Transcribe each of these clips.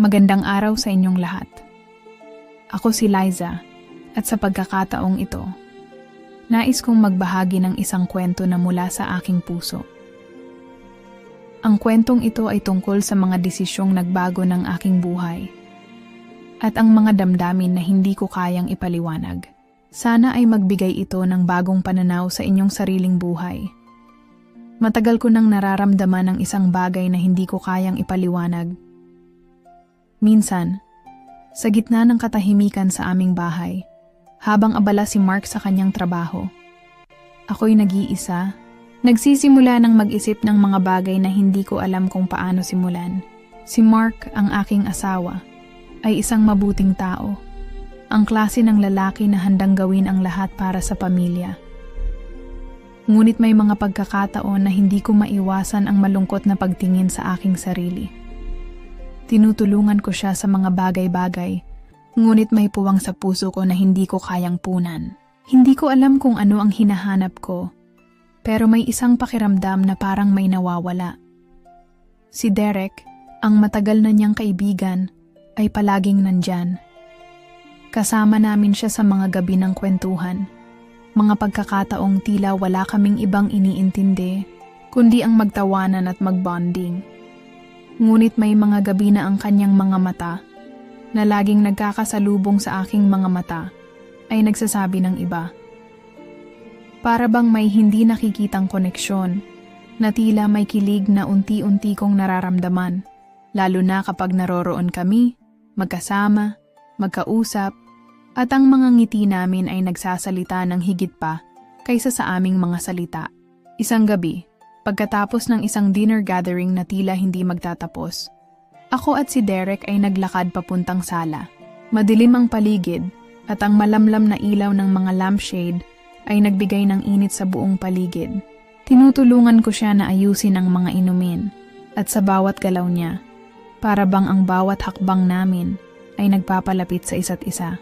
Magandang araw sa inyong lahat. Ako si Liza at sa pagkakataong ito, nais kong magbahagi ng isang kwento na mula sa aking puso. Ang kwentong ito ay tungkol sa mga desisyong nagbago ng aking buhay at ang mga damdamin na hindi ko kayang ipaliwanag. Sana ay magbigay ito ng bagong pananaw sa inyong sariling buhay. Matagal ko nang nararamdaman ang isang bagay na hindi ko kayang ipaliwanag. Minsan, sa gitna ng katahimikan sa aming bahay, habang abala si Mark sa kanyang trabaho, ako'y nag-iisa, nagsisimula ng mag-isip ng mga bagay na hindi ko alam kung paano simulan. Si Mark, ang aking asawa, ay isang mabuting tao, ang klase ng lalaki na handang gawin ang lahat para sa pamilya. Ngunit may mga pagkakataon na hindi ko maiwasan ang malungkot na pagtingin sa aking sarili. Tinutulungan ko siya sa mga bagay-bagay, ngunit may puwang sa puso ko na hindi ko kayang punan. Hindi ko alam kung ano ang hinahanap ko, pero may isang pakiramdam na parang may nawawala. Si Derek, ang matagal na niyang kaibigan, ay palaging nandyan. Kasama namin siya sa mga gabi ng kwentuhan, mga pagkakataong tila wala kaming ibang iniintindi, kundi ang magtawanan at magbonding. Ngunit may mga gabi na ang kanyang mga mata, na laging nagkakasalubong sa aking mga mata, ay nagsasabi ng iba. Para bang may hindi nakikitang koneksyon, na tila may kilig na unti-unti kong nararamdaman, lalo na kapag naroroon kami, magkasama, magkausap, at ang mga ngiti namin ay nagsasalita ng higit pa kaysa sa aming mga salita. Isang gabi, pagkatapos ng isang dinner gathering na tila hindi magtatapos, ako at si Derek ay naglakad papuntang sala. Madilim ang paligid at ang malamlam na ilaw ng mga lampshade ay nagbigay ng init sa buong paligid. Tinutulungan ko siya na ayusin ang mga inumin at sa bawat galaw niya, para bang ang bawat hakbang namin ay nagpapalapit sa isa't isa.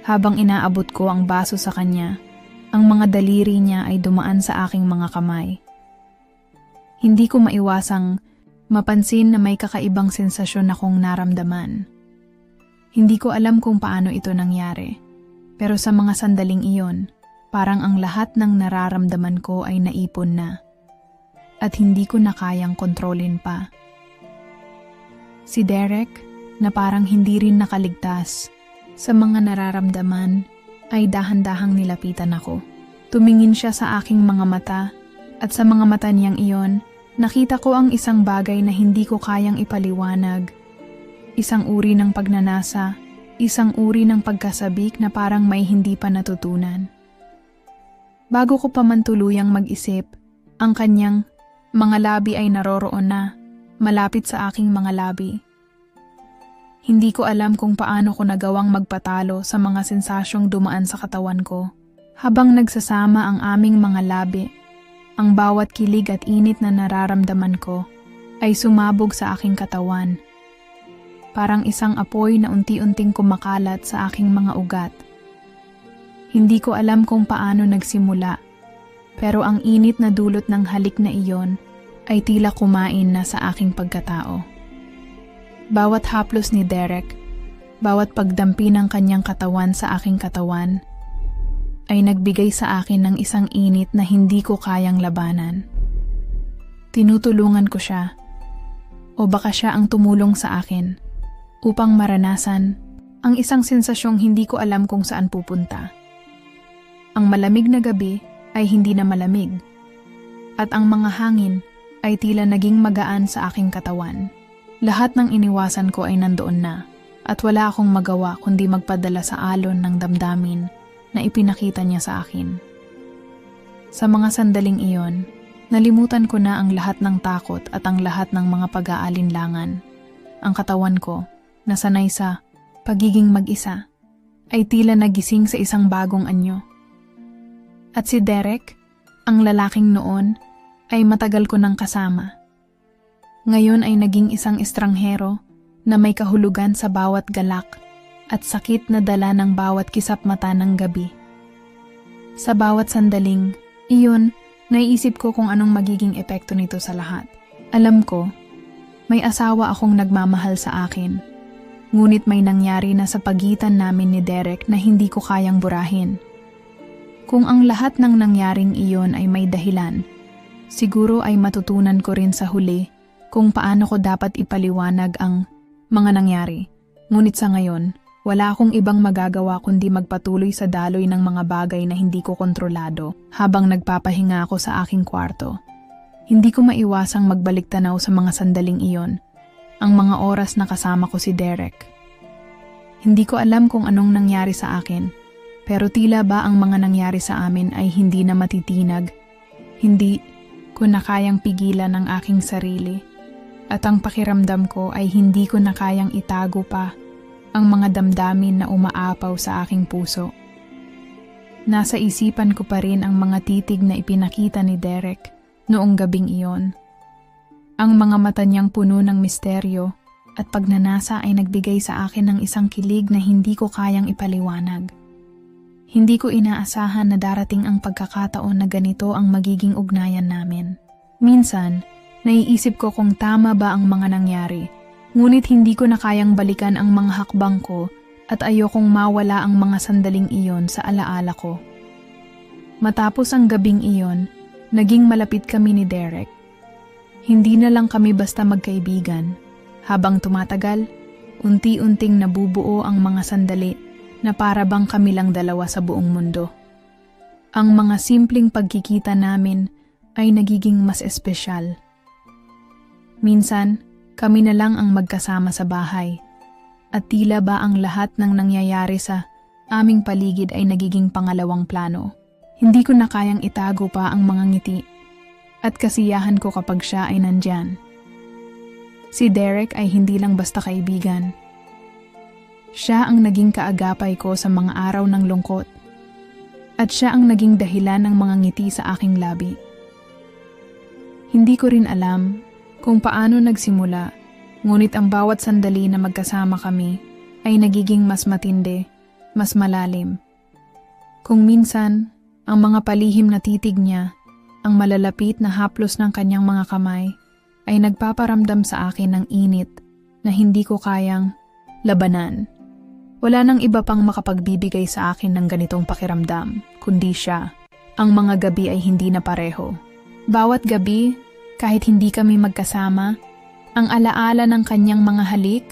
Habang inaabot ko ang baso sa kanya, ang mga daliri niya ay dumaan sa aking mga kamay. Hindi ko maiwasang mapansin na may kakaibang sensasyon akong naramdaman. Hindi ko alam kung paano ito nangyari, pero sa mga sandaling iyon, parang ang lahat ng nararamdaman ko ay naipon na, at hindi ko na kayang kontrolin pa. Si Derek, na parang hindi rin nakaligtas sa mga nararamdaman, ay dahan-dahang nilapitan ako. Tumingin siya sa aking mga mata at sa mga mata niyang iyon, nakita ko ang isang bagay na hindi ko kayang ipaliwanag. Isang uri ng pagnanasa, isang uri ng pagkasabik na parang may hindi pa natutunan. Bago ko pa man tuluyang mag-isip, ang kanyang mga labi ay naroroon na, malapit sa aking mga labi. Hindi ko alam kung paano ko nagawang magpatalo sa mga sensasyong dumaan sa katawan ko. Habang nagsasama ang aming mga labi, ang bawat kilig at init na nararamdaman ko ay sumabog sa aking katawan. Parang isang apoy na unti-unting kumakalat sa aking mga ugat. Hindi ko alam kung paano nagsimula, pero ang init na dulot ng halik na iyon ay tila kumain na sa aking pagkatao. Bawat haplos ni Derek, bawat pagdampi ng kanyang katawan sa aking katawan, ay nagbigay sa akin ng isang init na hindi ko kayang labanan. Tinutulungan ko siya, o baka siya ang tumulong sa akin, upang maranasan ang isang sensasyong hindi ko alam kung saan pupunta. Ang malamig na gabi ay hindi na malamig, at ang mga hangin ay tila naging magaan sa aking katawan. Lahat ng iniwasan ko ay nandoon na, at wala akong magawa kundi magpadala sa alon ng damdamin na ipinakita niya sa akin. Sa mga sandaling iyon, nalimutan ko na ang lahat ng takot at ang lahat ng mga pag-aalinlangan. Ang katawan ko, na sanay sa pagiging mag-isa, ay tila nagising sa isang bagong anyo. At si Derek, ang lalaking noon, ay matagal ko nang kasama. Ngayon ay naging isang estranghero na may kahulugan sa bawat galak at sakit na dala ng bawat kisap mata ng gabi. Sa bawat sandaling, iyon, naiisip ko kung anong magiging epekto nito sa lahat. Alam ko May asawa akong nagmamahal sa akin. Ngunit may nangyari na sa pagitan namin ni Derek na hindi ko kayang burahin. Kung ang lahat ng nangyaring iyon ay may dahilan, siguro ay matutunan ko rin sa huli kung paano ko dapat ipaliwanag ang mga nangyari. Ngunit sa ngayon, wala akong ibang magagawa kundi magpatuloy sa daloy ng mga bagay na hindi ko kontrolado habang nagpapahinga ako sa aking kwarto. Hindi ko maiwasang magbalik tanaw sa mga sandaling iyon, ang mga oras na kasama ko si Derek. Hindi ko alam kung anong nangyari sa akin, pero tila ba ang mga nangyari sa amin ay hindi na matitinag. Hindi ko na kayang pigilan ang aking sarili, at ang pakiramdam ko ay hindi ko na kayang itago pa ang mga damdamin na umaapaw sa aking puso. Nasa isipan ko pa rin ang mga titig na ipinakita ni Derek noong gabing iyon. Ang mga mata niyang puno ng misteryo at pagnanasa ay nagbigay sa akin ng isang kilig na hindi ko kayang ipaliwanag. Hindi ko inaasahan na darating ang pagkakataon na ganito ang magiging ugnayan namin. Minsan, naiisip ko kung tama ba ang mga nangyari, ngunit hindi ko na kayang balikan ang mga hakbang ko at ayokong mawala ang mga sandaling iyon sa alaala ko. Matapos ang gabing iyon, naging malapit kami ni Derek. Hindi na lang kami basta magkaibigan. Habang tumatagal, unti-unting nabubuo ang mga sandali na para bang kami lang dalawa sa buong mundo. Ang mga simpleng pagkikita namin ay nagiging mas espesyal. Minsan, kami na lang ang magkasama sa bahay. At tila ba ang lahat ng nangyayari sa aming paligid ay nagiging pangalawang plano. Hindi ko na kayang itago pa ang mga ngiti at kasiyahan ko kapag siya ay nandyan. Si Derek ay hindi lang basta kaibigan. Siya ang naging kaagapay ko sa mga araw ng lungkot at siya ang naging dahilan ng mga ngiti sa aking labi. Hindi ko rin alam kung paano nagsimula, ngunit ang bawat sandali na magkasama kami ay nagiging mas matindi, mas malalim. Kung minsan, ang mga palihim na titig niya, ang malalapit na haplos ng kanyang mga kamay, ay nagpaparamdam sa akin ng init na hindi ko kayang labanan. Wala nang iba pang makapagbibigay sa akin ng ganitong pakiramdam, kundi siya. Ang mga gabi ay hindi na pareho. Bawat gabi, kahit hindi kami magkasama, ang alaala ng kanyang mga halik,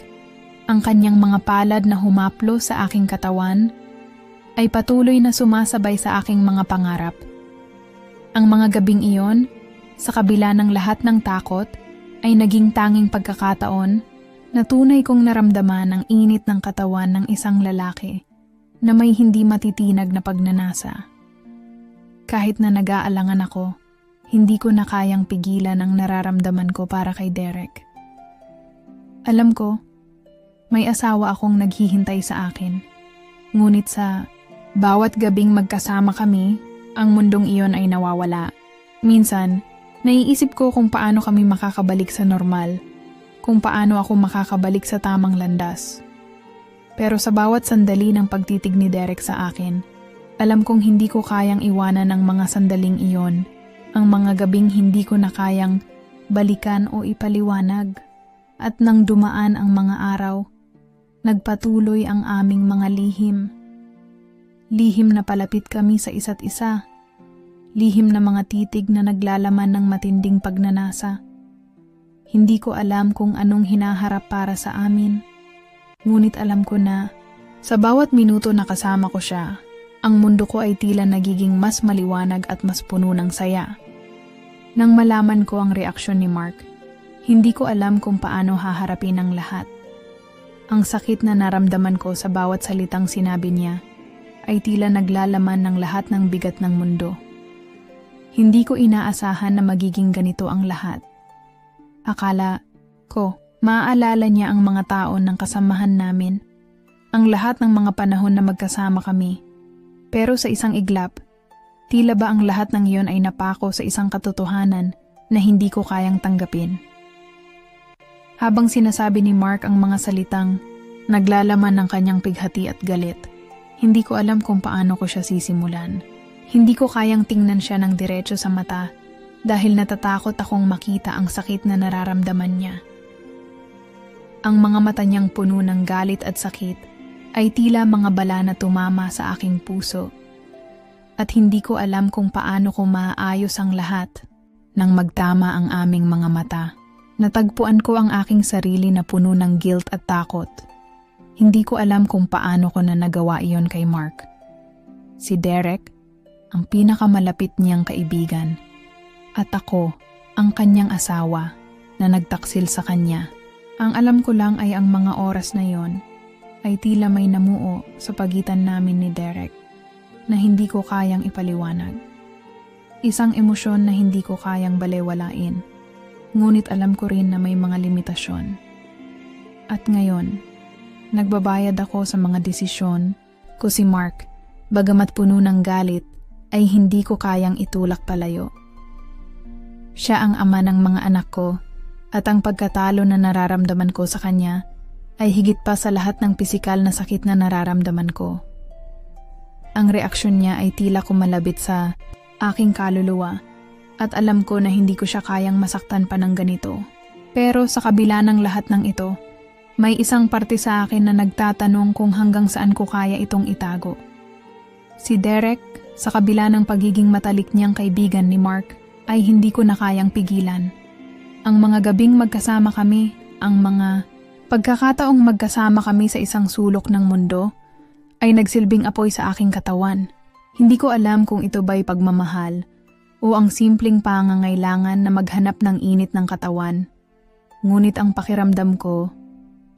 ang kanyang mga palad na humaplo sa aking katawan, ay patuloy na sumasabay sa aking mga pangarap. Ang mga gabing iyon, sa kabila ng lahat ng takot, ay naging tanging pagkakataon na tunay kong naramdaman ang init ng katawan ng isang lalaki na may hindi matitinag na pagnanasa. Kahit na nag-aalangan ako, hindi ko na kayang pigilan ang nararamdaman ko para kay Derek. Alam ko, may asawa akong naghihintay sa akin, ngunit sa bawat gabing magkasama kami, ang mundong iyon ay nawawala. Minsan, naiisip ko kung paano kami makakabalik sa normal, kung paano ako makakabalik sa tamang landas. Pero sa bawat sandali ng pagtitig ni Derek sa akin, alam kong hindi ko kayang iwanan ang mga sandaling iyon, ang mga gabing hindi ko na kayang balikan o ipaliwanag. At nang dumaan ang mga araw, nagpatuloy ang aming mga lihim. Lihim na palapit kami sa isa't isa. Lihim na mga titig na naglalaman ng matinding pagnanasa. Hindi ko alam kung anong hinaharap para sa amin. Ngunit alam ko na, sa bawat minuto na kasama ko siya, ang mundo ko ay tila nagiging mas maliwanag at mas puno ng saya. Nang malaman ko ang reaksyon ni Mark, hindi ko alam kung paano haharapin ang lahat. Ang sakit na naramdaman ko sa bawat salitang sinabi niya ay tila naglalaman ng lahat ng bigat ng mundo. Hindi ko inaasahan na magiging ganito ang lahat. Akala ko, maaalala niya ang mga taon ng kasamahan namin, ang lahat ng mga panahon na magkasama kami. Pero sa isang iglap, tila ba ang lahat ng iyon ay napako sa isang katotohanan na hindi ko kayang tanggapin. Habang sinasabi ni Mark ang mga salitang naglalaman ng kanyang pighati at galit, hindi ko alam kung paano ko siya sisimulan. Hindi ko kayang tingnan siya ng diretso sa mata dahil natatakot akong makita ang sakit na nararamdaman niya. Ang mga mata niyang puno ng galit at sakit ay tila mga bala na tumama sa aking puso. At hindi ko alam kung paano ko maaayos ang lahat nang magtama ang aming mga mata. Natagpuan ko ang aking sarili na puno ng guilt at takot. Hindi ko alam kung paano ko na nagawa iyon kay Mark. Si Derek, ang pinakamalapit niyang kaibigan. At ako, ang kanyang asawa na nagtaksil sa kanya. Ang alam ko lang ay ang mga oras na yon ay tila may namuo sa pagitan namin ni Derek na hindi ko kayang ipaliwanag. Isang emosyon na hindi ko kayang balewalain. Ngunit alam ko rin na may mga limitasyon. At ngayon, nagbabayad ako sa mga desisyon ko si Mark, bagamat puno ng galit, ay hindi ko kayang itulak palayo. Siya ang ama ng mga anak ko, at ang pagkatalo na nararamdaman ko sa kanya ay higit pa sa lahat ng pisikal na sakit na nararamdaman ko. Ang reaksyon niya ay tila kumalabit sa aking kaluluwa, at alam ko na hindi ko siya kayang masaktan pa ng ganito. Pero sa kabila ng lahat ng ito, may isang parte sa akin na nagtatanong kung hanggang saan ko kaya itong itago. Si Derek, sa kabila ng pagiging matalik niyang kaibigan ni Mark, ay hindi ko na kayang pigilan. Ang mga gabing magkasama kami, ang mga pagkakataong magkasama kami sa isang sulok ng mundo, ay nagsilbing apoy sa aking katawan. Hindi ko alam kung ito ba'y pagmamahal o ang simpleng pangangailangan na maghanap ng init ng katawan. Ngunit ang pakiramdam ko,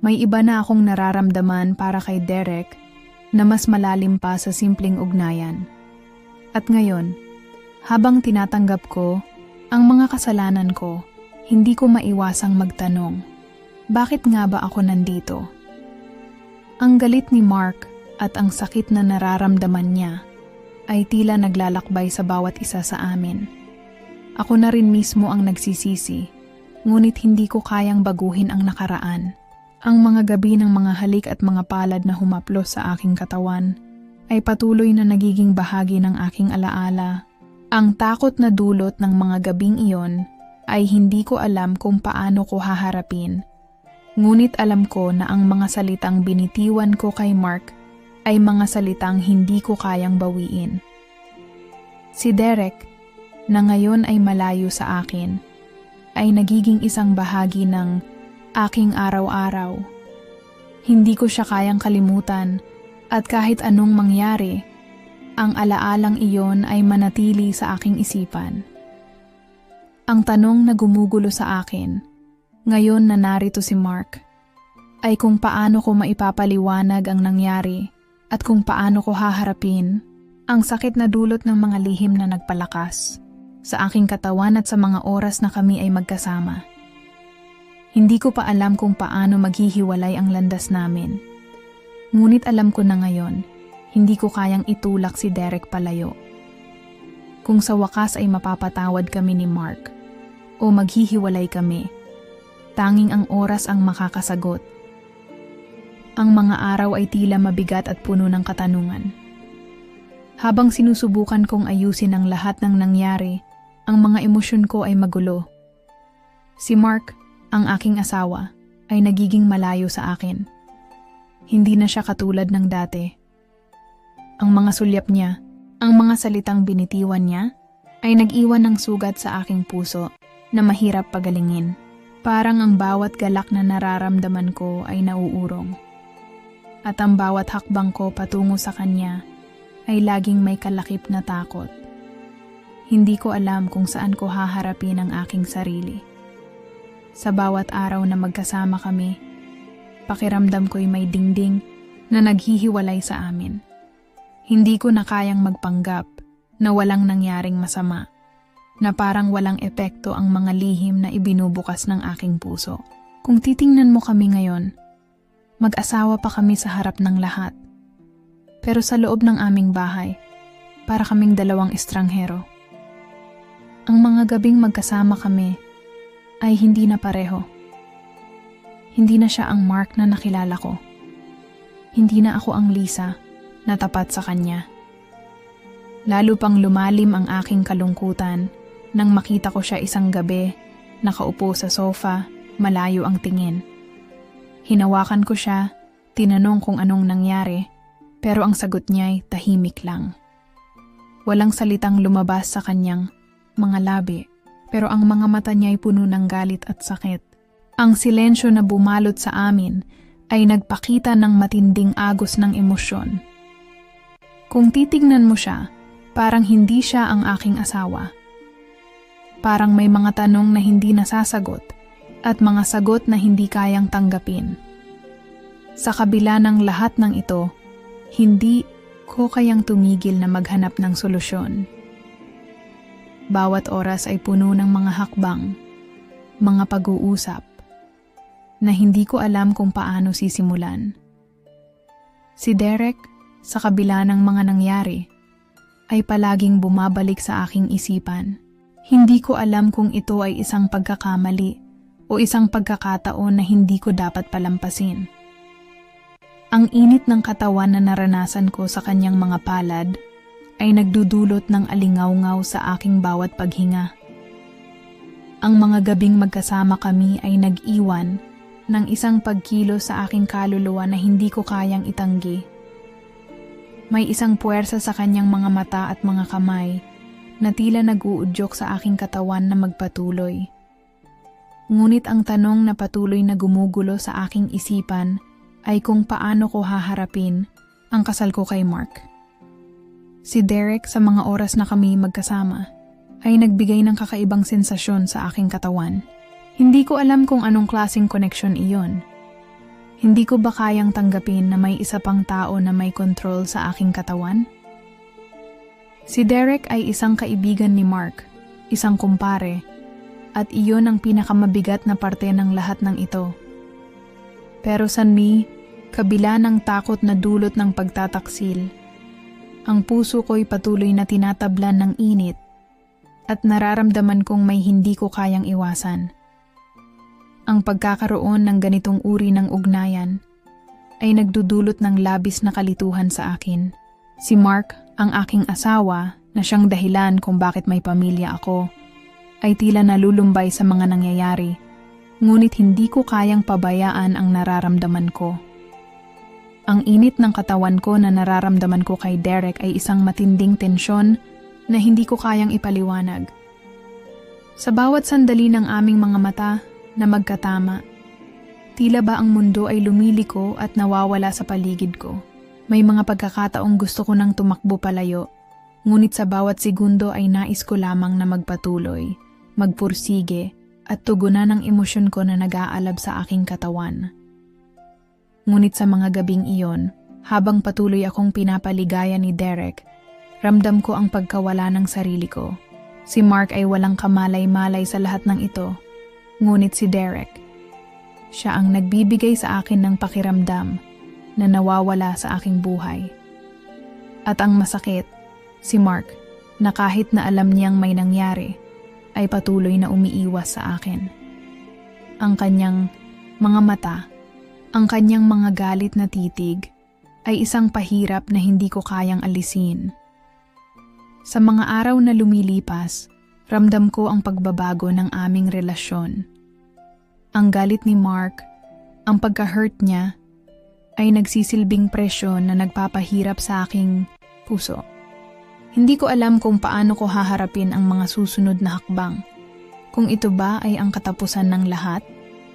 may iba na akong nararamdaman para kay Derek na mas malalim pa sa simpleng ugnayan. At ngayon, habang tinatanggap ko ang mga kasalanan ko, hindi ko maiwasang magtanong, bakit nga ba ako nandito? Ang galit ni Mark at ang sakit na nararamdaman niya ay tila naglalakbay sa bawat isa sa amin. Ako na rin mismo ang nagsisisi, ngunit hindi ko kayang baguhin ang nakaraan. Ang mga gabi ng mga halik at mga palad na humaplos sa aking katawan ay patuloy na nagiging bahagi ng aking alaala. Ang takot na dulot ng mga gabing iyon ay hindi ko alam kung paano ko haharapin. Ngunit alam ko na ang mga salitang binitiwan ko kay Mark ay mga salitang hindi ko kayang bawiin. Si Derek, na ngayon ay malayo sa akin, ay nagiging isang bahagi ng aking araw-araw. Hindi ko siya kayang kalimutan at kahit anong mangyari, ang alaalang iyon ay manatili sa aking isipan. Ang tanong na gumugulo sa akin, ngayon na narito si Mark, ay kung paano ko maipapaliwanag ang nangyari at kung paano ko haharapin ang sakit na dulot ng mga lihim na nagpalakas sa aking katawan at sa mga oras na kami ay magkasama. Hindi ko pa alam kung paano maghihiwalay ang landas namin. Ngunit alam ko na ngayon, hindi ko kayang itulak si Derek palayo. Kung sa wakas ay mapapatawad kami ni Mark o maghihiwalay kami, tanging ang oras ang makakasagot. Ang mga araw ay tila mabigat at puno ng katanungan. Habang sinusubukan kong ayusin ang lahat ng nangyari, ang mga emosyon ko ay magulo. Si Mark, ang aking asawa, ay nagiging malayo sa akin. Hindi na siya katulad ng dati. Ang mga sulyap niya, ang mga salitang binitiwan niya, ay nag-iwan ng sugat sa aking puso na mahirap pagalingin. Parang ang bawat galak na nararamdaman ko ay nauurong. At ang bawat hakbang ko patungo sa kanya ay laging may kalakip na takot. Hindi ko alam kung saan ko haharapin ang aking sarili. Sa bawat araw na magkasama kami, pakiramdam ko'y may dingding na naghihiwalay sa amin. Hindi ko na kayang magpanggap na walang nangyaring masama, na parang walang epekto ang mga lihim na ibinubukas ng aking puso. Kung titingnan mo kami ngayon, mag-asawa pa kami sa harap ng lahat. Pero sa loob ng aming bahay, para kaming dalawang estranghero. Ang mga gabing magkasama kami ay hindi na pareho. Hindi na siya ang Mark na nakilala ko. Hindi na ako ang Lisa na tapat sa kanya. Lalo pang lumalim ang aking kalungkutan nang makita ko siya isang gabi, nakaupo sa sofa, malayo ang tingin. Hinawakan ko siya, tinanong kung anong nangyari, pero ang sagot niya ay tahimik lang. Walang salitang lumabas sa kanyang mga labi, pero ang mga mata niya ay puno ng galit at sakit. Ang silensyo na bumalot sa amin ay nagpakita ng matinding agos ng emosyon. Kung titignan mo siya, parang hindi siya ang aking asawa. Parang may mga tanong na hindi nasasagot at mga sagot na hindi kayang tanggapin. Sa kabila ng lahat ng ito, hindi ko kayang tumigil na maghanap ng solusyon. Bawat oras ay puno ng mga hakbang, mga pag-uusap, na hindi ko alam kung paano sisimulan. Si Derek, sa kabila ng mga nangyari, ay palaging bumabalik sa aking isipan. Hindi ko alam kung ito ay isang pagkakamali o isang pagkakataon na hindi ko dapat palampasin. Ang init ng katawan na naranasan ko sa kanyang mga palad ay nagdudulot ng alingaw-ngaw sa aking bawat paghinga. Ang mga gabing magkasama kami ay nag-iwan ng isang pagkilos sa aking kaluluwa na hindi ko kayang itanggi. May isang puwersa sa kanyang mga mata at mga kamay na tila nag-uudyok sa aking katawan na magpatuloy. Ngunit ang tanong na patuloy na gumugulo sa aking isipan ay kung paano ko haharapin ang kasal ko kay Mark. Si Derek, sa mga oras na kami magkasama, ay nagbigay ng kakaibang sensasyon sa aking katawan. Hindi ko alam kung anong klaseng koneksyon iyon. Hindi ko ba kayang tanggapin na may isa pang tao na may control sa aking katawan? Si Derek ay isang kaibigan ni Mark, isang kumpare, at iyon ang pinakamabigat na parte ng lahat ng ito. Pero sanmi, kabila ng takot na dulot ng pagtataksil, ang puso ko'y patuloy na tinatablan ng init at nararamdaman kong may hindi ko kayang iwasan. Ang pagkakaroon ng ganitong uri ng ugnayan ay nagdudulot ng labis na kalituhan sa akin. Si Mark, ang aking asawa, na siyang dahilan kung bakit may pamilya ako, ay tila nalulumbay sa mga nangyayari, ngunit hindi ko kayang pabayaan ang nararamdaman ko. Ang init ng katawan ko na nararamdaman ko kay Derek ay isang matinding tensyon na hindi ko kayang ipaliwanag. Sa bawat sandali ng aming mga mata na magkatama, tila ba ang mundo ay lumiliko at nawawala sa paligid ko. May mga pagkakataong gusto ko nang tumakbo palayo, ngunit sa bawat segundo ay nais ko lamang na magpatuloy, magpursige at tugunan ang emosyon ko na nag-aalab sa aking katawan. Ngunit sa mga gabing iyon, habang patuloy akong pinapaligaya ni Derek, ramdam ko ang pagkawala ng sarili ko. Si Mark ay walang kamalay-malay sa lahat ng ito, ngunit si Derek, siya ang nagbibigay sa akin ng pakiramdam na nawawala sa aking buhay. At ang masakit, si Mark, na kahit na alam niyang may nangyari, ay patuloy na umiiwas sa akin. Ang kanyang mga mata, ang kanyang mga galit na titig, ay isang pahirap na hindi ko kayang alisin. Sa mga araw na lumilipas, ramdam ko ang pagbabago ng aming relasyon. Ang galit ni Mark, ang pagka-hurt niya, ay nagsisilbing presyon na nagpapahirap sa aking puso. Hindi ko alam kung paano ko haharapin ang mga susunod na hakbang. Kung ito ba ay ang katapusan ng lahat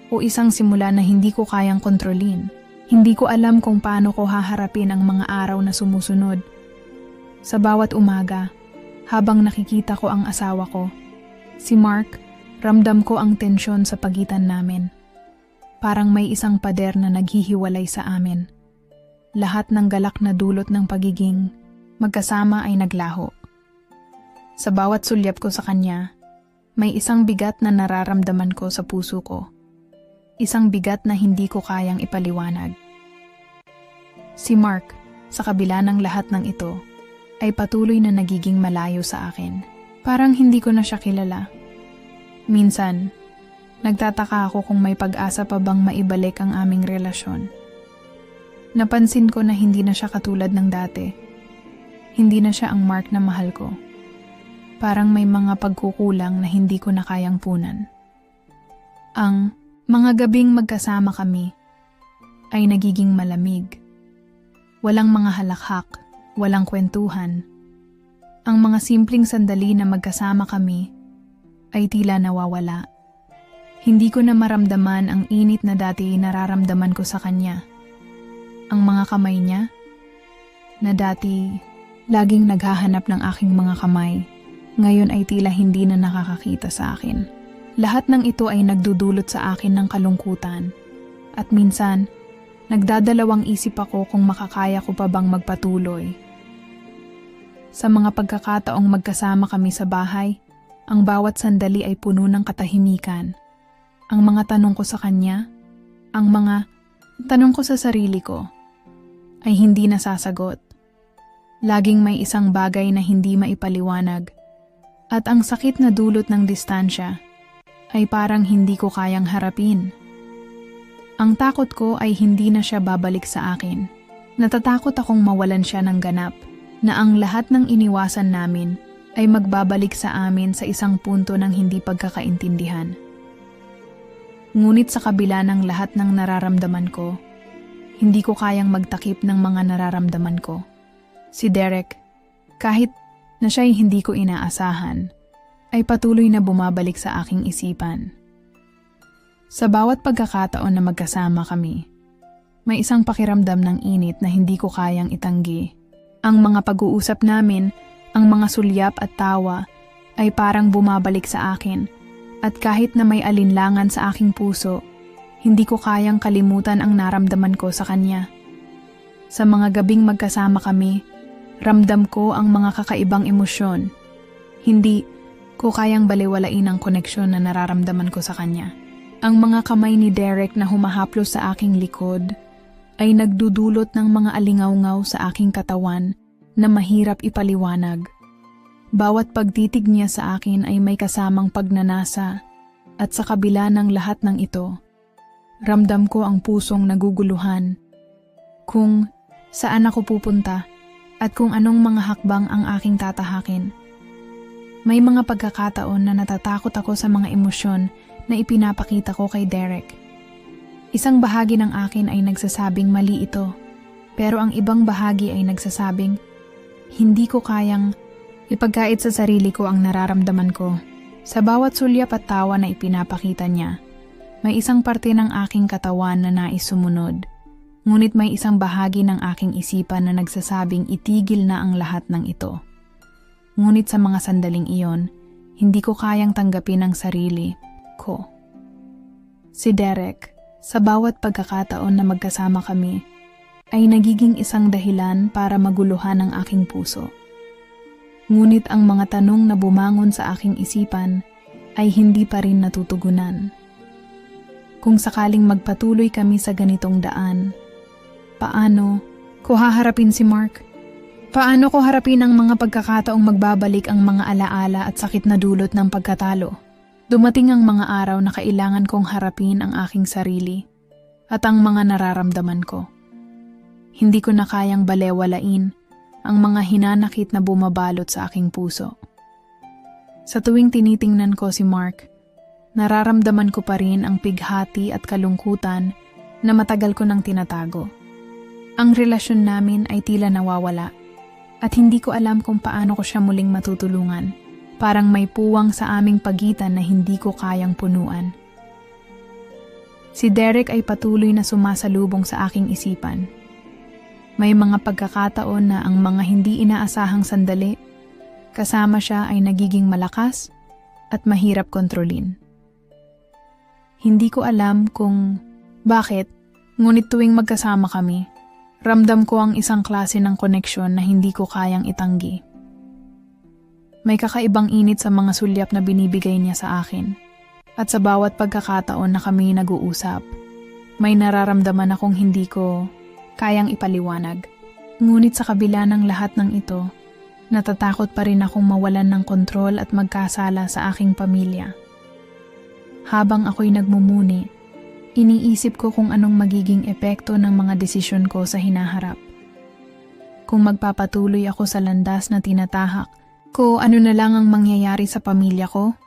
o isang simula na hindi ko kayang kontrolin. Hindi ko alam kung paano ko haharapin ang mga araw na sumusunod. Sa bawat umaga, habang nakikita ko ang asawa ko, si Mark, ramdam ko ang tensyon sa pagitan namin. Parang may isang pader na naghihiwalay sa amin. Lahat ng galak na dulot ng pagiging magkasama ay naglaho. Sa bawat sulyap ko sa kanya, may isang bigat na nararamdaman ko sa puso ko. Isang bigat na hindi ko kayang ipaliwanag. Si Mark, sa kabila ng lahat ng ito, ay patuloy na nagiging malayo sa akin. Parang hindi ko na siya kilala. Minsan, nagtataka ako kung may pag-asa pa bang maibalik ang aming relasyon. Napansin ko na hindi na siya katulad ng dati. Hindi na siya ang Mark na mahal ko. Parang may mga pagkukulang na hindi ko na kayang punan. Ang mga gabing magkasama kami ay nagiging malamig. Walang mga halakhak, walang kwentuhan. Ang mga simpleng sandali na magkasama kami ay tila nawawala. Hindi ko na maramdaman ang init na dati nararamdaman ko sa kanya. Ang mga kamay niya, na dati laging naghahanap ng aking mga kamay, ngayon ay tila hindi na nakakakita sa akin. Lahat ng ito ay nagdudulot sa akin ng kalungkutan. At minsan, nagdadalawang isip ako kung makakaya ko pa bang magpatuloy. Sa mga pagkakataong magkasama kami sa bahay, ang bawat sandali ay puno ng katahimikan. Ang mga tanong ko sa kanya, ang mga tanong ko sa sarili ko, ay hindi nasasagot. Laging may isang bagay na hindi maipaliwanag, at ang sakit na dulot ng distansya ay parang hindi ko kayang harapin. Ang takot ko ay hindi na siya babalik sa akin. Natatakot akong mawalan siya ng ganap, na ang lahat ng iniwasan namin ay magbabalik sa amin sa isang punto ng hindi pagkakaintindihan. Ngunit sa kabila ng lahat ng nararamdaman ko, hindi ko kayang magtakip ng mga nararamdaman ko. Si Derek, kahit na siya'y hindi ko inaasahan, ay patuloy na bumabalik sa aking isipan. Sa bawat pagkakataon na magkasama kami, may isang pakiramdam ng init na hindi ko kayang itanggi. Ang mga pag-uusap namin, ang mga sulyap at tawa, ay parang bumabalik sa akin, at kahit na may alinlangan sa aking puso, hindi ko kayang kalimutan ang naramdaman ko sa kanya. Sa mga gabing magkasama kami, ramdam ko ang mga kakaibang emosyon. Hindi ko kayang baliwalain ang koneksyon na nararamdaman ko sa kanya. Ang mga kamay ni Derek na humahaplos sa aking likod ay nagdudulot ng mga alingawngaw sa aking katawan na mahirap ipaliwanag. Bawat pagtitig niya sa akin ay may kasamang pagnanasa, at sa kabila ng lahat ng ito, ramdam ko ang pusong naguguluhan. Kung saan ako pupunta at kung anong mga hakbang ang aking tatahakin. May mga pagkakataon na natatakot ako sa mga emosyon na ipinapakita ko kay Derek. Isang bahagi ng akin ay nagsasabing mali ito, pero ang ibang bahagi ay nagsasabing hindi ko kayang ipagkait sa sarili ko ang nararamdaman ko. Sa bawat sulyap at tawa na ipinapakita niya, may isang parte ng aking katawan na nais sumunod. Ngunit may isang bahagi ng aking isipan na nagsasabing itigil na ang lahat ng ito. Ngunit sa mga sandaling iyon, hindi ko kayang tanggapin ang sarili ko. Si Derek, sa bawat pagkakataon na magkasama kami, ay nagiging isang dahilan para maguluhan ang aking puso. Ngunit ang mga tanong na bumangon sa aking isipan ay hindi pa rin natutugunan. Kung sakaling magpatuloy kami sa ganitong daan, paano ko haharapin si Mark? Paano ko harapin ang mga pagkakataong magbabalik ang mga alaala at sakit na dulot ng pagkatalo? Dumating ang mga araw na kailangan kong harapin ang aking sarili at ang mga nararamdaman ko. Hindi ko na kayang balewalain ang mga hinanakit na bumabalot sa aking puso. Sa tuwing tinitingnan ko si Mark, nararamdaman ko pa rin ang pighati at kalungkutan na matagal ko nang tinatago. Ang relasyon namin ay tila nawawala at hindi ko alam kung paano ko siya muling matutulungan. Parang may puwang sa aming pagitan na hindi ko kayang punuan. Si Derek ay patuloy na sumasalubong sa aking isipan. May mga pagkakataon na ang mga hindi inaasahang sandali, kasama siya ay nagiging malakas at mahirap kontrolin. Hindi ko alam kung bakit, ngunit tuwing magkasama kami, ramdam ko ang isang klase ng koneksyon na hindi ko kayang itanggi. May kakaibang init sa mga sulyap na binibigay niya sa akin. At sa bawat pagkakataon na kami nag-uusap, may nararamdaman akong hindi ko kayang ipaliwanag. Ngunit sa kabila ng lahat ng ito, natatakot pa rin akong mawalan ng kontrol at magkasala sa aking pamilya. Habang ako'y nagmumuni, iniisip ko kung anong magiging epekto ng mga desisyon ko sa hinaharap. Kung magpapatuloy ako sa landas na tinatahak, ano na lang ang mangyayari sa pamilya ko?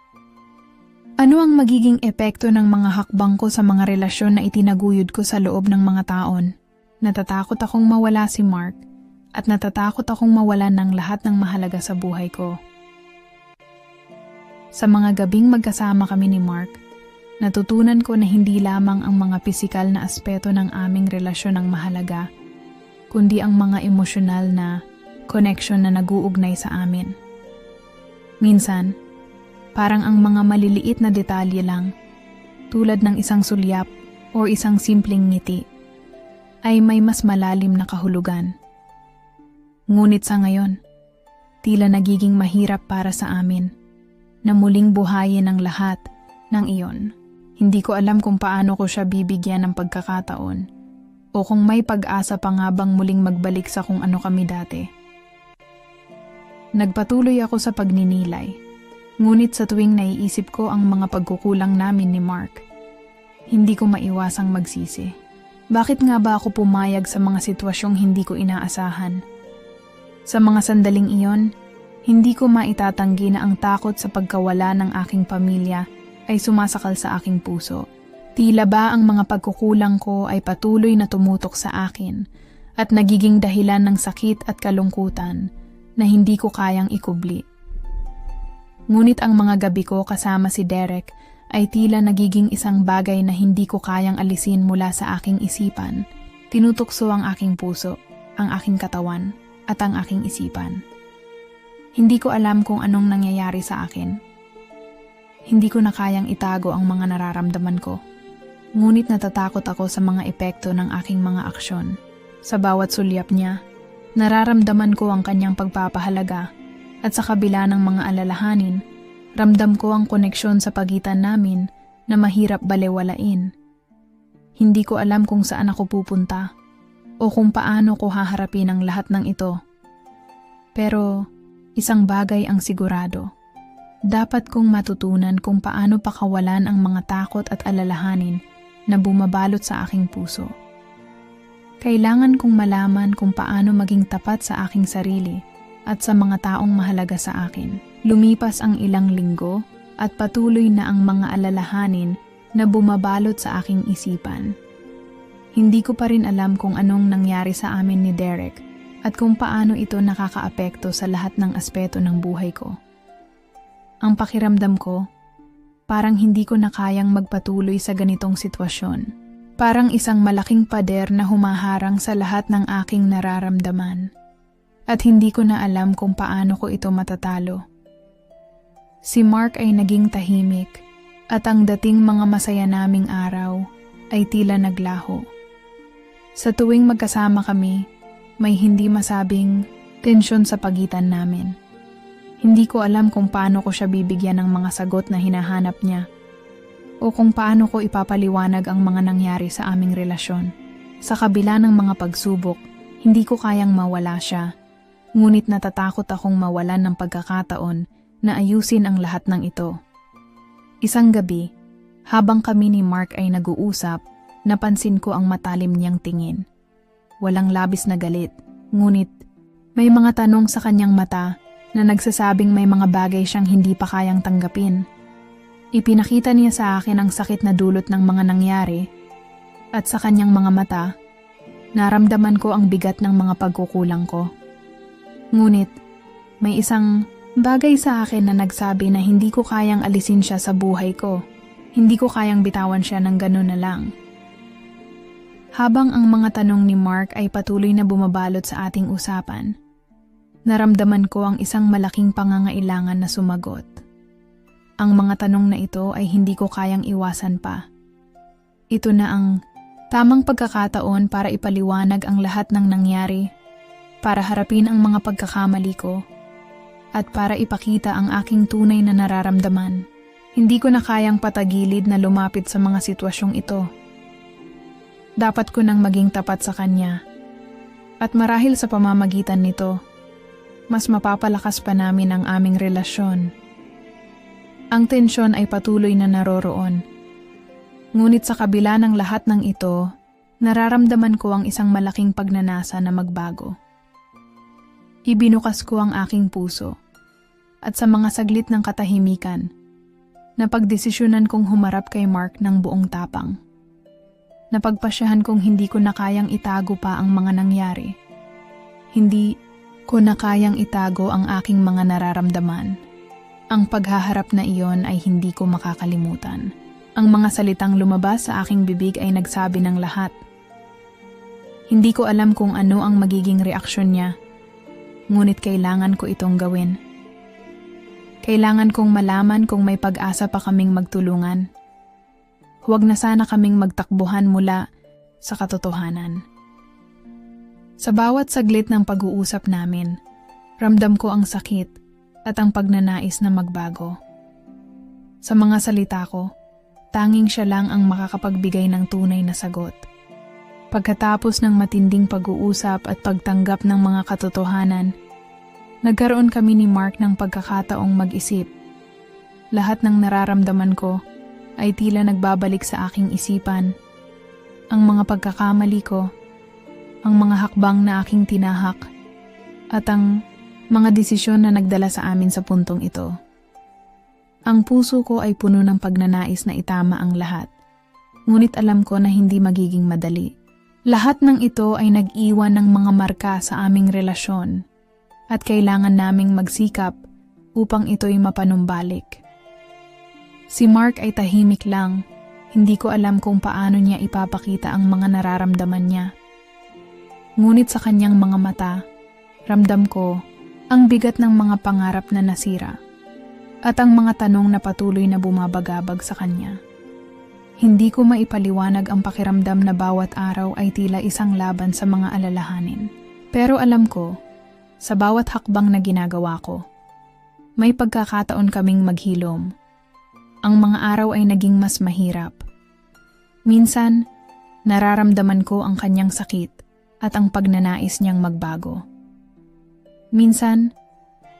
Ano ang magiging epekto ng mga hakbang ko sa mga relasyon na itinaguyod ko sa loob ng mga taon? Natatakot akong mawala si Mark at natatakot akong mawalan ng lahat ng mahalaga sa buhay ko. Sa mga gabing magkasama kami ni Mark, natutunan ko na hindi lamang ang mga pisikal na aspeto ng aming relasyon ang mahalaga, kundi ang mga emosyonal na connection na naguugnay sa amin. Minsan, parang ang mga maliliit na detalye lang, tulad ng isang sulyap o isang simpleng ngiti, ay may mas malalim na kahulugan. Ngunit sa ngayon, tila nagiging mahirap para sa amin na muling buhayin ang lahat ng iyon. Hindi ko alam kung paano ko siya bibigyan ng pagkakataon o kung may pag-asa pa nga bang muling magbalik sa kung ano kami dati. Nagpatuloy ako sa pagninilay, ngunit sa tuwing naiisip ko ang mga pagkukulang namin ni Mark, hindi ko maiwasang magsisi. Bakit nga ba ako pumayag sa mga sitwasyong hindi ko inaasahan? Sa mga sandaling iyon, hindi ko maitatanggi na ang takot sa pagkawala ng aking pamilya ay sumasakal sa aking puso. Tila ba ang mga pagkukulang ko ay patuloy na tumutok sa akin at nagiging dahilan ng sakit at kalungkutan na hindi ko kayang ikubli. Ngunit ang mga gabi ko kasama si Derek ay tila nagiging isang bagay na hindi ko kayang alisin mula sa aking isipan. Tinutukso ang aking puso, ang aking katawan, at ang aking isipan. Hindi ko alam kung anong nangyayari sa akin. Hindi ko na kayang itago ang mga nararamdaman ko. Ngunit natatakot ako sa mga epekto ng aking mga aksyon. Sa bawat sulyap niya, nararamdaman ko ang kanyang pagpapahalaga at sa kabila ng mga alalahanin, ramdam ko ang koneksyon sa pagitan namin na mahirap balewalain. Hindi ko alam kung saan ako pupunta o kung paano ko haharapin ang lahat ng ito. Pero isang bagay ang sigurado. Dapat kong matutunan kung paano pakawalan ang mga takot at alalahanin na bumabalot sa aking puso. Kailangan kong malaman kung paano maging tapat sa aking sarili at sa mga taong mahalaga sa akin. Lumipas ang ilang linggo at patuloy na ang mga alalahanin na bumabalot sa aking isipan. Hindi ko pa rin alam kung anong nangyari sa amin ni Derek at kung paano ito nakakaapekto sa lahat ng aspeto ng buhay ko. Ang pakiramdam ko, parang hindi ko na kayang magpatuloy sa ganitong sitwasyon. Parang isang malaking pader na humaharang sa lahat ng aking nararamdaman. At hindi ko na alam kung paano ko ito matatalo. Si Mark ay naging tahimik at ang dating mga masaya naming araw ay tila naglaho. Sa tuwing magkasama kami, may hindi masabing tensyon sa pagitan namin. Hindi ko alam kung paano ko siya bibigyan ng mga sagot na hinahanap niya o kung paano ko ipapaliwanag ang mga nangyari sa aming relasyon. Sa kabila ng mga pagsubok, hindi ko kayang mawala siya, ngunit natatakot akong mawalan ng pagkakataon na ayusin ang lahat ng ito. Isang gabi, habang kami ni Mark ay nag-uusap, napansin ko ang matalim niyang tingin. Walang labis na galit, ngunit may mga tanong sa kanyang mata na nagsasabing may mga bagay siyang hindi pa kayang tanggapin. Ipinakita niya sa akin ang sakit na dulot ng mga nangyari at sa kanyang mga mata, naramdaman ko ang bigat ng mga pagkukulang ko. Ngunit may isang bagay sa akin na nagsabi na hindi ko kayang alisin siya sa buhay ko. Hindi ko kayang bitawan siya ng ganun na lang. Habang ang mga tanong ni Mark ay patuloy na bumabalot sa ating usapan, naramdaman ko ang isang malaking pangangailangan na sumagot. Ang mga tanong na ito ay hindi ko kayang iwasan pa. Ito na ang tamang pagkakataon para ipaliwanag ang lahat ng nangyari, para harapin ang mga pagkakamali ko, at para ipakita ang aking tunay na nararamdaman. Hindi ko na kayang patagilid na lumapit sa mga sitwasyong ito. Dapat ko nang maging tapat sa kanya. At marahil sa pamamagitan nito, mas mapapalakas pa namin ang aming relasyon. Ang tensyon ay patuloy na naroroon. Ngunit sa kabila ng lahat ng ito, nararamdaman ko ang isang malaking pagnanasa na magbago. Ibinukas ko ang aking puso. At sa mga saglit ng katahimikan, Napagdesisyonan kong humarap kay Mark ng buong tapang. Napagpasyahan kong hindi ko na kayang itago pa ang mga nangyari. Hindi ko na kayang itago ang aking mga nararamdaman. Ang paghaharap na iyon ay hindi ko makakalimutan. Ang mga salitang lumabas sa aking bibig ay nagsabi ng lahat. Hindi ko alam kung ano ang magiging reaksyon niya, ngunit kailangan ko itong gawin. Kailangan kong malaman kung may pag-asa pa kaming magtulungan. Huwag na sana kaming magtakbuhan mula sa katotohanan. Sa bawat saglit ng pag-uusap namin, ramdam ko ang sakit at ang pagnanais na magbago. Sa mga salita ko, tanging siya lang ang makakapagbigay ng tunay na sagot. Pagkatapos ng matinding pag-uusap at pagtanggap ng mga katotohanan, nagkaroon kami ni Mark ng pagkakataong mag-isip. Lahat ng nararamdaman ko ay tila nagbabalik sa aking isipan. Ang mga pagkakamali ko, ang mga hakbang na aking tinahak, at ang mga desisyon na nagdala sa amin sa puntong ito. Ang puso ko ay puno ng pagnanais na itama ang lahat. Ngunit alam ko na hindi magiging madali. Lahat ng ito ay nag-iwan ng mga marka sa aming relasyon at kailangan naming magsikap upang ito'y mapanumbalik. Si Mark ay tahimik lang, hindi ko alam kung paano niya ipapakita ang mga nararamdaman niya. Ngunit sa kanyang mga mata, ramdam ko ang bigat ng mga pangarap na nasira at ang mga tanong na patuloy na bumabagabag sa kanya. Hindi ko maipaliwanag ang pakiramdam na bawat araw ay tila isang laban sa mga alalahanin. Pero alam ko, sa bawat hakbang na ginagawa ko, may pagkakataon kaming maghilom. Ang mga araw ay naging mas mahirap. Minsan, nararamdaman ko ang kanyang sakit at ang pagnanais niyang magbago. Minsan,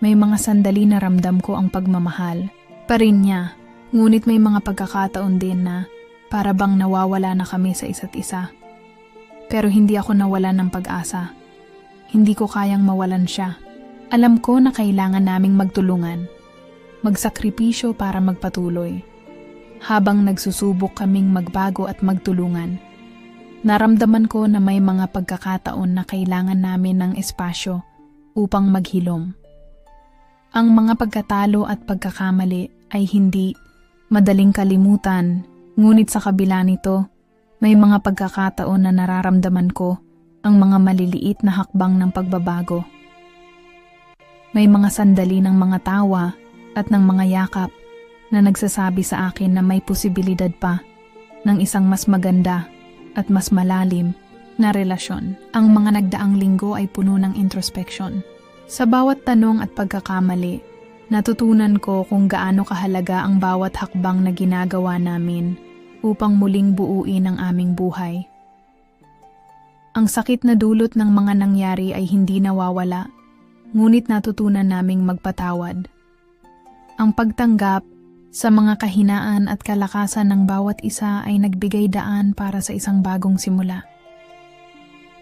may mga sandali na ramdam ko ang pagmamahal pa rin niya, ngunit may mga pagkakataon din na para bang nawawala na kami sa isa't isa. Pero hindi ako nawalan ng pag-asa. Hindi ko kayang mawalan siya. Alam ko na kailangan naming magtulungan, magsakripisyo para magpatuloy. Habang nagsusubok kaming magbago at magtulungan, naramdaman ko na may mga pagkakataon na kailangan namin ng espasyo upang maghilom. Ang mga pagkatalo at pagkakamali ay hindi madaling kalimutan, ngunit sa kabila nito, may mga pagkakataon na nararamdaman ko ang mga maliliit na hakbang ng pagbabago. May mga sandali ng mga tawa at ng mga yakap na nagsasabi sa akin na may posibilidad pa ng isang mas maganda at mas malalim na relasyon. Ang mga nagdaang linggo ay puno ng introspection. Sa bawat tanong at pagkakamali, natutunan ko kung gaano kahalaga ang bawat hakbang na ginagawa namin upang muling buuin ang aming buhay. Ang sakit na dulot ng mga nangyari ay hindi nawawala, ngunit natutunan naming magpatawad. Ang pagtanggap sa mga kahinaan at kalakasan ng bawat isa ay nagbigay daan para sa isang bagong simula.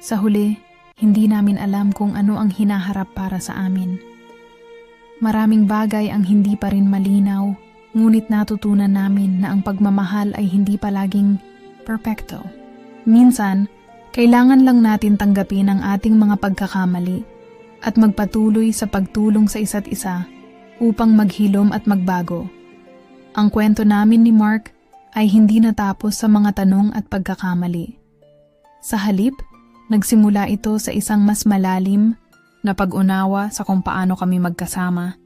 Sa huli, hindi namin alam kung ano ang hinaharap para sa amin. Maraming bagay ang hindi pa rin malinaw, ngunit natutunan namin na ang pagmamahal ay hindi palaging perpekto. Minsan, kailangan lang natin tanggapin ang ating mga pagkakamali at magpatuloy sa pagtulong sa isa't isa upang maghilom at magbago. Ang kwento namin ni Mark ay hindi natapos sa mga tanong at pagkakamali. Sa halip, nagsimula ito sa isang mas malalim na pag-unawa sa kung paano kami magkasama,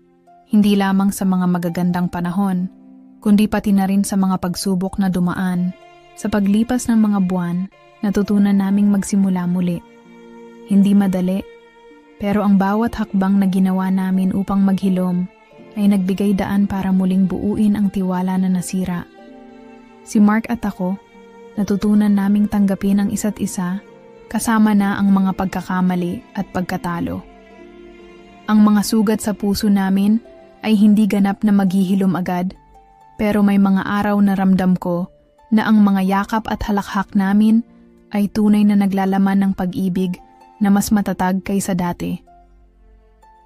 hindi lamang sa mga magagandang panahon, kundi pati na rin sa mga pagsubok na dumaan. Sa paglipas ng mga buwan, natutunan naming magsimula muli. Hindi madali, pero ang bawat hakbang na ginawa namin upang maghilom ay nagbigay daan para muling buuin ang tiwala na nasira. Si Mark at ako, natutunan naming tanggapin ang isa't isa, kasama na ang mga pagkakamali at pagkatalo. Ang mga sugat sa puso namin ay hindi ganap na maghihilom agad, pero may mga araw na ramdam ko na ang mga yakap at halakhak namin ay tunay na naglalaman ng pag-ibig na mas matatag kaysa dati.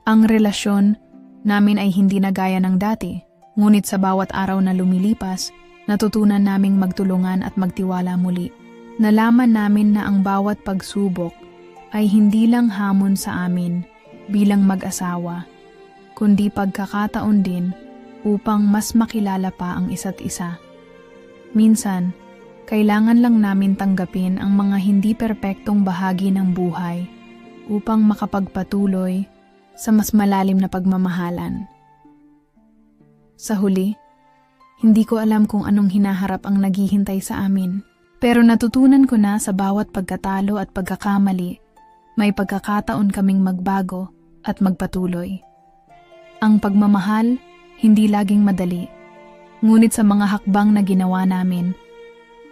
Ang relasyon namin ay hindi na gaya ng dati, Ngunit sa bawat araw na lumilipas, natutunan naming magtulungan at magtiwala muli. Nalaman namin na ang bawat pagsubok ay hindi lang hamon sa amin bilang mag-asawa, kundi pagkakataon din upang mas makilala pa ang isa't isa. Minsan, kailangan lang namin tanggapin ang mga hindi perpektong bahagi ng buhay upang makapagpatuloy sa mas malalim na pagmamahalan. Sa huli, hindi ko alam kung anong hinaharap ang naghihintay sa amin. Pero natutunan ko na sa bawat pagkatalo at pagkakamali, may pagkakataon kaming magbago at magpatuloy. Ang pagmamahal, hindi laging madali. Ngunit sa mga hakbang na ginawa namin,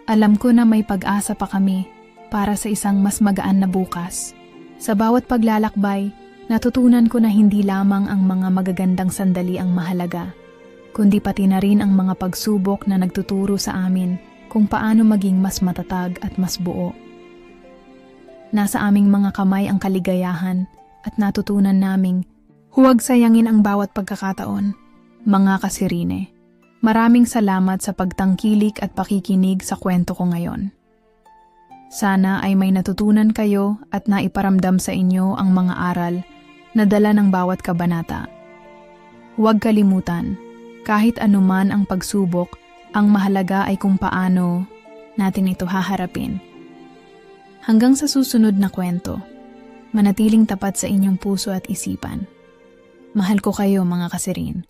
alam ko na may pag-asa pa kami para sa isang mas magaan na bukas. Sa bawat paglalakbay, natutunan ko na hindi lamang ang mga magagandang sandali ang mahalaga, kundi pati na rin ang mga pagsubok na nagtuturo sa amin kung paano maging mas matatag at mas buo. Nasa aming mga kamay ang kaligayahan at natutunan naming huwag sayangin ang bawat pagkakataon. Mga kasirine, maraming salamat sa pagtangkilik at pakikinig sa kwento ko ngayon. Sana ay may natutunan kayo at naiparamdam sa inyo ang mga aral na dala ng bawat kabanata. Huwag kalimutan, kahit anuman ang pagsubok, ang mahalaga ay kung paano natin ito haharapin. Hanggang sa susunod na kwento, manatiling tapat sa inyong puso at isipan. Mahal ko kayo mga kasirin.